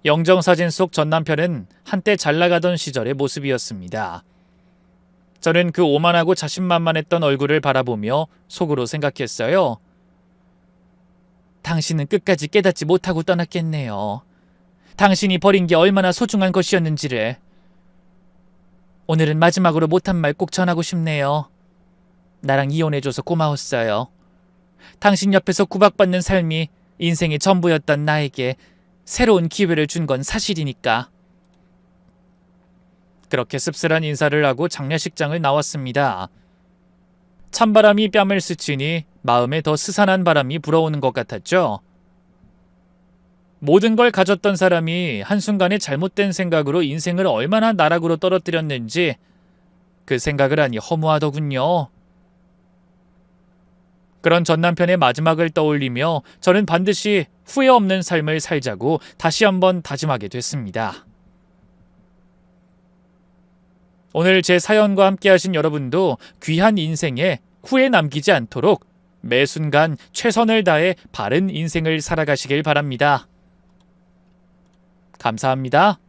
영정사진 속 전 남편은 한때 잘나가던 시절의 모습이었습니다. 저는 그 오만하고 자신만만했던 얼굴을 바라보며 속으로 생각했어요. 당신은 끝까지 깨닫지 못하고 떠났겠네요. 당신이 버린 게 얼마나 소중한 것이었는지를. 오늘은 마지막으로 못한 말 꼭 전하고 싶네요. 나랑 이혼해줘서 고마웠어요. 당신 옆에서 구박받는 삶이 인생의 전부였던 나에게 새로운 기회를 준 건 사실이니까. 그렇게 씁쓸한 인사를 하고 장례식장을 나왔습니다. 찬바람이 뺨을 스치니 마음에 더 스산한 바람이 불어오는 것 같았죠. 모든 걸 가졌던 사람이 한순간에 잘못된 생각으로 인생을 얼마나 나락으로 떨어뜨렸는지 그 생각을 하니 허무하더군요. 그런 전 남편의 마지막을 떠올리며 저는 반드시 후회 없는 삶을 살자고 다시 한번 다짐하게 됐습니다. 오늘 제 사연과 함께 하신 여러분도 귀한 인생에 후회 남기지 않도록 매 순간 최선을 다해 바른 인생을 살아가시길 바랍니다. 감사합니다.